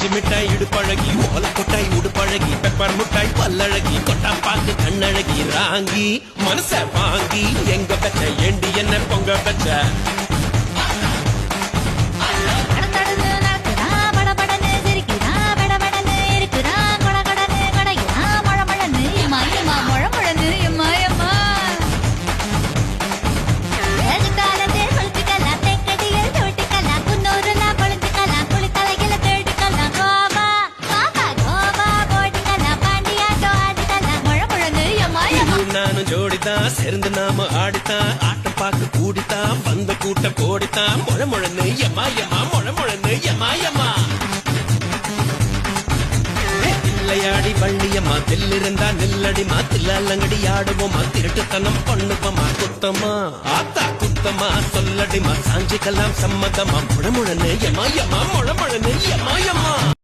பஞ்சு மிட்டாய் இடுப்பழகி ஓல கொட்டாய் உடுப்பழகி பெப்பர் முட்டாய் பல்லழகி கொட்டா பாக்கு கண்ணழகி ராங்கி மனச வாங்கி எங்க பெற்ற ஏண்டி என்ன பொங்க பெற்ற நானும் ஜோடித்தான் சேர்ந்து நாம ஆடித்தான் ஆட்டம் பார்க்க கூடித்தான் வந்த கூட்டம் கோடித்தான் முழ முழன்னு எம்மா எம்மா முழ முழன்னு எம்மா எம்மா தில்லையாடி வள்ளியம்மா தில்லிருந்தா நில்லடிமா தில்லாலங்கடி ஆடுவோமா திருட்டுத்தனம் பண்ணுவோமா குத்தமா ஆத்தா குத்தமா சொல்லடிமா சாஞ்சிக்கலாம் சம்மதமா முழ முழன்னு எம்மா எம்மா முழ முழன்னு எம்மா எம்மா